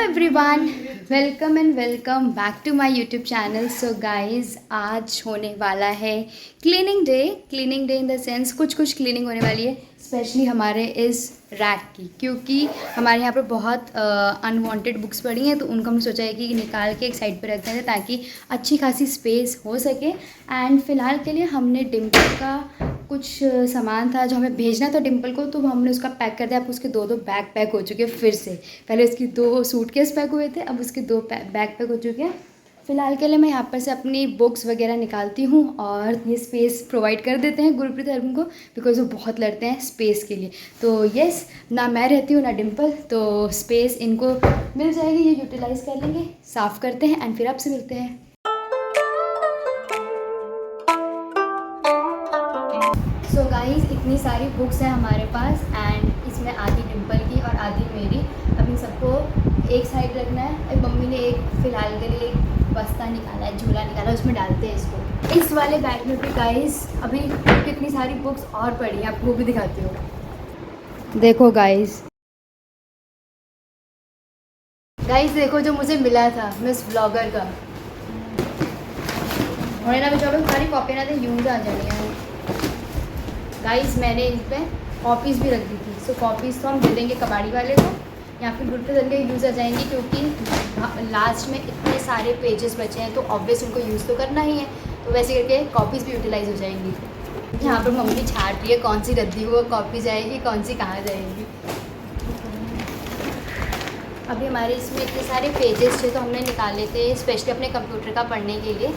Everyone, welcome and welcome back to my YouTube channel. So guys, आज होने वाला है cleaning day in the sense कुछ cleaning होने वाली है, स्पेशली हमारे इस रैक की, क्योंकि हमारे यहाँ पर बहुत अनवांटेड बुक्स पड़ी हैं, तो उनको हमने सोचा है कि निकाल के एक साइड पर रखते हैं ताकि अच्छी खासी स्पेस हो सके। एंड फ़िलहाल के लिए हमने डिम्पल का कुछ सामान था जो हमें भेजना था डिम्पल को, तो हमने उसका पैक कर दिया। अब उसके दो बैग पैक हो चुके हैं फिर से। पहले उसकी 2 सूटकेस पैक हुए थे, अब उसके 2 बैग पैक हो चुके हैं। फ़िलहाल के लिए मैं यहाँ पर से अपनी बुक्स वगैरह निकालती हूँ और ये स्पेस प्रोवाइड कर देते हैं गुरप्रीत हरगुन को, बिकॉज वो बहुत लड़ते हैं स्पेस के लिए। तो यस, ना मैं रहती हूँ ना डिम्पल, तो स्पेस इनको मिल जाएगी, ये यूटिलाइज़ कर लेंगे। साफ़ करते हैं एंड फिर आपसे मिलते हैं। सो गाइस, इतनी सारी बुक्स हैं हमारे पास एंड इसमें आधी डिम्पल की और आधी मेरी। अब इन सबको एक साइड रखना है। मम्मी ने एक फ़िलहाल के लिए एक बस्ता निकाला है, झूला निकाला, उसमें डालते हैं इसको। इस वाले बैग में भी गाइस अभी कितनी सारी बुक्स और पड़ी हैं, आपको वो भी दिखाती हूँ। देखो गाइस देखो जो मुझे मिला था मिस ब्लॉगर का। उन्होंने ना जो सारी कॉपियाँ ना यूज़ आ जानी है गाइस। मैंने इस पर कॉपीज़ भी रख दी थी। सो कॉपीज़ तो हम दे देंगे कबाड़ी वाले को या फिर गुरप्रीत के यूज़ आ जाएंगी, क्योंकि लास्ट में इतने सारे पेजेस बचे हैं तो ऑब्वियस उनको यूज़ तो करना ही है। तो वैसे करके कॉपीज़ भी यूटिलाइज़ हो जाएंगी। यहाँ पर मम्मी छाट रही है कौन सी रद्दी को कॉपी जाएगी, कौन सी कहाँ जाएगी। अभी हमारे इसमें इतने सारे पेजेस थे तो हमने निकाले थे स्पेशली अपने कंप्यूटर का पढ़ने के लिए।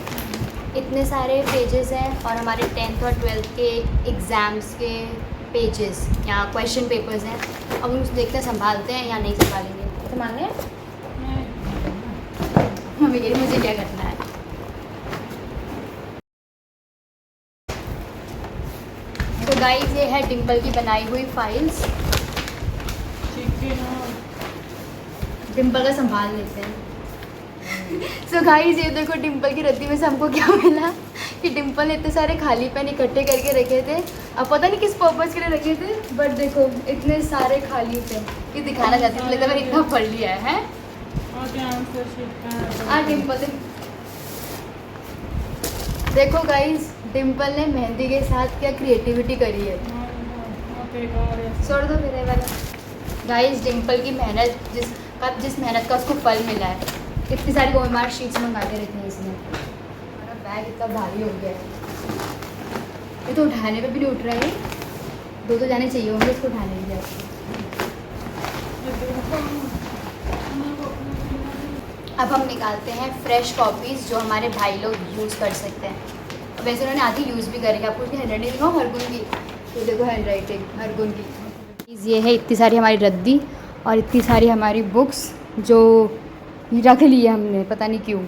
इतने सारे पेजेस हैं और हमारे 10th और 12th के एग्ज़ाम्स के पेजेस या क्वेश्चन पेपर्स हैं। अब हम देखते हैं संभालते हैं या नहीं संभालेंगे। संभालने हैं मम्मी, मुझे क्या करना है। तो गाइस, ये है डिम्पल की बनाई हुई फाइल्स। डिम्पल का संभाल लेते हैं। सो गाइस, ये देखो डिम्पल की रद्दी में से हमको क्या मिला कि डिम्पल ने इतने सारे खाली पेन इकट्ठे करके रखे थे। अब पता नहीं किस पर्पज़ के लिए रखे थे, बट देखो इतने सारे खाली पेन। ये दिखाना चाहती थी, लगता मैंने इतना पढ़ लिया है। डिम्पल देखो गाइस, डिम्पल ने मेहंदी के साथ क्या क्रिएटिविटी करी है। छोड़ दो मेरे वाला। गाइस, डिम्पल की मेहनत जिस मेहनत का उसको फल मिला है। इतनी सारी OMR शीट्स मंगा के रखी हैं इसने। हमारा बैग इतना भारी हो गया है, ये तो उठाने पे भी नहीं उठ रहा है। 2 तो जाने चाहिए होंगे इसको उठाने के लिए। अब हम निकालते हैं फ्रेश कॉपीज़ जो हमारे भाई लोग यूज़ कर सकते हैं। वैसे उन्होंने आधी यूज़ भी करेंगे। आपको उसकी हैंड राइटिंग दिखाओ हरगुन की, तो देखो हैंड राइटिंग हरगुन की। ये है इतनी सारी हमारी रद्दी और इतनी सारी हमारी बुक्स जो रख ली है हमने, पता नहीं क्यों।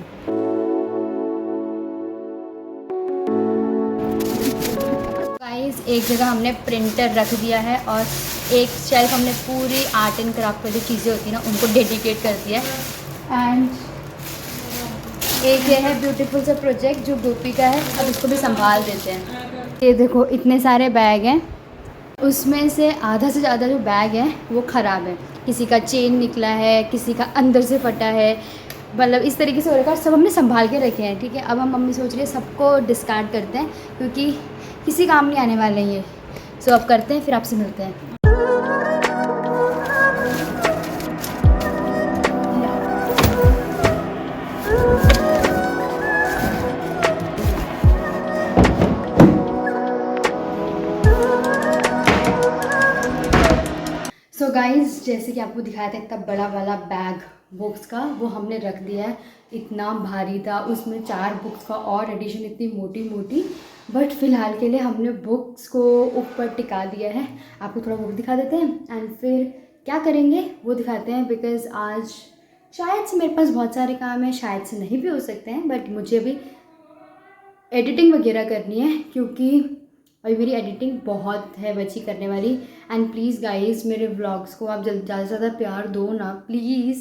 गाइस, एक जगह हमने प्रिंटर रख दिया है और एक शेल्फ हमने पूरी आर्ट एंड क्राफ्ट वाली चीज़ें होती हैं ना उनको डेडिकेट कर दिया है। एंड एक ये है ब्यूटीफुल सा प्रोजेक्ट जो गोपी का है, अब इसको भी संभाल देते हैं। ये देखो इतने सारे बैग हैं, उसमें से आधा से ज़्यादा जो बैग है वो ख़राब है। किसी का चेन निकला है, किसी का अंदर से फटा है, मतलब इस तरीके से हो रखा है। सब हमने संभाल के रखे हैं, ठीक है। अब हम मम्मी सोच रही है सबको डिस्कार्ड करते हैं क्योंकि किसी काम नहीं आने वाले हैं ये। सो अब करते हैं, फिर आपसे मिलते हैं। सो गाइज़, जैसे कि आपको दिखाया था इतना बड़ा वाला बैग बुक्स का, वो हमने रख दिया है। इतना भारी था, उसमें 4 बुक्स का और एडिशन, इतनी मोटी मोटी। बट फ़िलहाल के लिए हमने बुक्स को ऊपर टिका दिया है। आपको थोड़ा बुक दिखा देते हैं एंड फिर क्या करेंगे वो दिखाते हैं। बिकॉज़ आज शायद से मेरे पास बहुत सारे काम हैं, शायद से नहीं भी हो सकते हैं, बट मुझे अभी एडिटिंग वगैरह करनी है क्योंकि अभी मेरी एडिटिंग बहुत है बची करने वाली। एंड प्लीज़ गाइस, मेरे व्लॉग्स को आप ज़्यादा से ज़्यादा प्यार दो ना, प्लीज़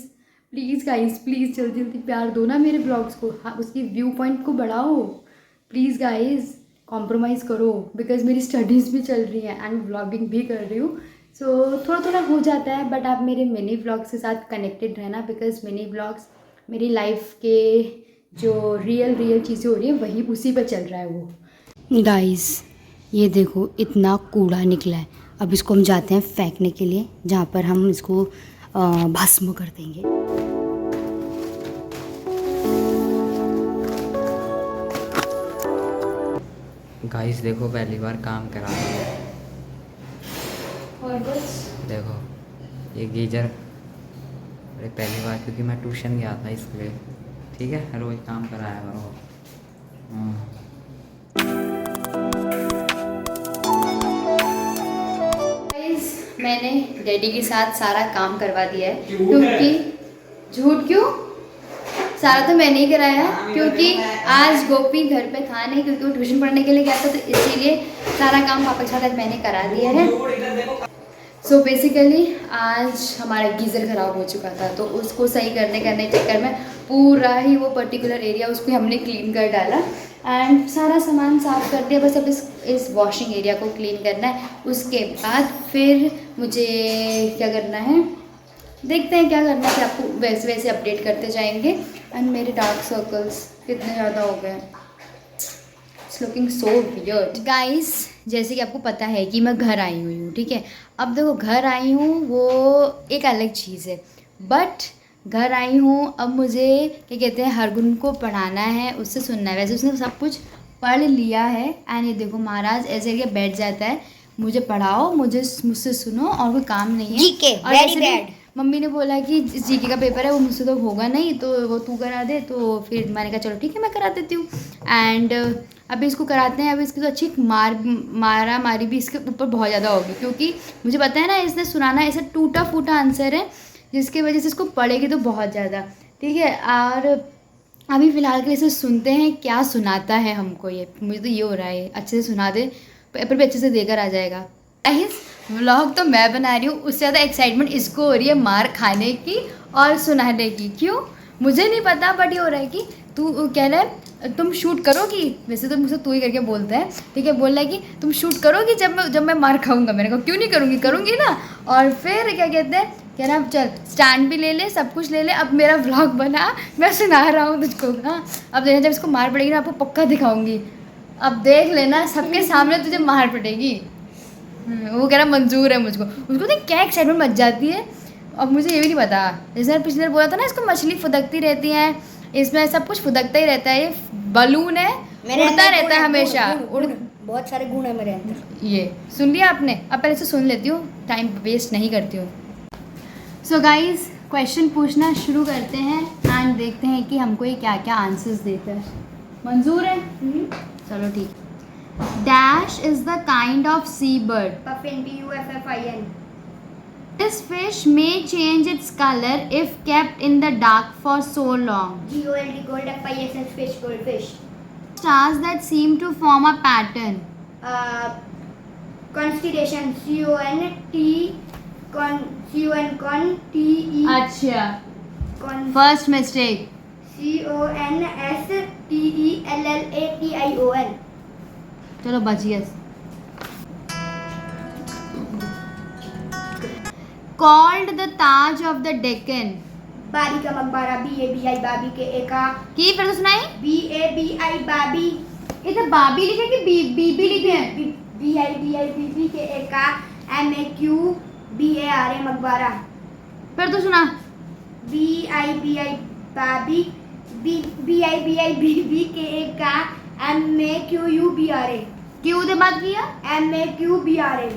प्लीज़ गाइस, प्लीज़ जल्दी जल्दी प्यार दो ना मेरे व्लॉग्स को। हाँ, उसकी व्यू पॉइंट को बढ़ाओ प्लीज़ गाइस, कॉम्प्रोमाइज़ करो बिकॉज़ मेरी स्टडीज़ भी चल रही हैं एंड व्लॉगिंग भी कर रही हूँ। सो थोड़ा थोड़ा हो जाता है, बट आप मेरे मिनी व्लॉग्स के साथ कनेक्टेड रहना, बिकॉज मिनी व्लॉग्स मेरी लाइफ के जो रियल चीज़ें हो रही हैं वही उसी पर चल रहा है वो। गाइस ये देखो इतना कूड़ा निकला है, अब इसको हम जाते हैं फेंकने के लिए, जहाँ पर हम इसको भस्म कर देंगे। गाइस देखो पहली बार काम करा रही है। और कुछ देखो ये गीजर, अरे पहली बार क्योंकि मैं ट्यूशन गया था इसलिए, ठीक है, रोज काम कराया करो। गाइस मैंने डैडी के साथ सारा काम करवा दिया है, क्योंकि झूठ क्यों, सारा तो मैंने ही कराया, क्योंकि आज गोपी घर पे था नहीं, क्योंकि वो ट्यूशन पढ़ने के लिए गया था, तो इसीलिए सारा काम पापा के साथ आज मैंने करा दिया है। सो बेसिकली आज हमारा गीज़र ख़राब हो चुका था, तो उसको सही करने के चक्कर में पूरा ही वो पर्टिकुलर एरिया उसको हमने क्लीन कर डाला एंड सारा सामान साफ़ कर दिया। बस अब इस वॉशिंग एरिया को क्लीन करना है, उसके बाद फिर मुझे क्या करना है, देखते हैं क्या करना है, आपको वैसे वैसे अपडेट करते जाएंगे। एंड मेरे डार्क सर्कल्स कितने ज़्यादा हो गए, it's looking so weird. Guys जैसे कि आपको पता है कि मैं घर आई हुई हूँ, ठीक है। अब देखो घर आई हूँ वो एक अलग चीज़ है, बट घर आई हूँ अब मुझे क्या कहते हैं हरगुन को पढ़ाना है, उससे सुनना है। वैसे उसने सब कुछ पढ़ लिया है एंड ये देखो महाराज ऐसे करके बैठ जाता है, मुझे पढ़ाओ, मुझसे सुनो और कोई काम नहीं है। GK very bad. मम्मी ने बोला कि जीके का पेपर है वो मुझसे तो होगा नहीं, तो वो तू करा दे, तो फिर मैंने कहा चलो ठीक है मैं करा देती हूँ। एंड अभी इसको कराते हैं। अभी इसकी तो अच्छी मारा मारी भी इसके ऊपर बहुत ज़्यादा होगी, क्योंकि मुझे पता है ना इसने सुनाना ऐसा टूटा फूटा आंसर है जिसकी वजह से इसको पढ़ेगी तो बहुत ज़्यादा, ठीक है। और अभी फ़िलहाल के लिए इसे सुनते हैं क्या सुनाता है हमको। ये मुझे तो ये हो रहा है अच्छे से सुना दे, पेपर भी अच्छे से देकर आ जाएगा। व्लॉग तो मैं बना रही हूँ, उससे ज़्यादा एक्साइटमेंट इसको हो रही है मार खाने की और सुनाने की। क्यों मुझे नहीं पता, बट ये हो रहा है कि तू कह रहा है तुम शूट करोगी, वैसे तो मुझसे तू ही करके बोलता है, ठीक है। बोल रहा है कि तुम शूट करोगी जब मैं मार खाऊंगा। मैंने कहा क्यों नहीं करूँगी, करूँगी ना। और फिर क्या कहते हैं, कह रहा अब चल स्टैंड भी ले ले, सब कुछ ले ले, अब मेरा व्लॉग बना, मैं सुना रहा हूँ तुझको। हाँ अब देखना जब इसको मार पड़ेगी ना आपको पक्का दिखाऊंगी, अब देख लेना सबके सामने तुझे मार पड़ेगी। वो कह रहा मंजूर है मुझको, उसको देख क्या एक्साइटमेंट मच जाती है। अब मुझे ये भी नहीं पता, जैसे पिछले बोला था ना इसको मछली फुदकती रहती है, इसमें सब कुछ फुदकता ही रहता है। ये बलून है, उड़ता रहता है हमेशा। बहुत सारे गुण है मेरे अंदर। ये सुन लिया आपने, अब पहले से सुन लेती हूँ, टाइम वेस्ट नहीं करती हूँ। सो गाइज क्वेश्चन पूछना शुरू करते हैं एंड देखते हैं कि हमको ये क्या क्या आंसर्स देता है। मंजूर है? चलो ठीक। Dash is the kind of seabird. Puffin, Puffin. This fish may change its color if kept in the dark for so long. Gold, gold, FISH, fish, goldfish. Stars that seem to form a pattern. Constellation, CONTE. अच्छा, first mistake. CONSTELLATION. चलो बचिए। Called the Taj of the Deccan. बाबी का मकबरा, BABI बाबी के एका। की फिर तो सुनाई? BABI बाबी। इधर बाबी लिखे कि बीबी लिखे हैं? BIBI के एका, MAQBARA मकबरा। फिर तो सुना। BIBI बाबी, BIBI बीबी के एका, MAQUBRA। क्यों दे बात किया? MAQBRA।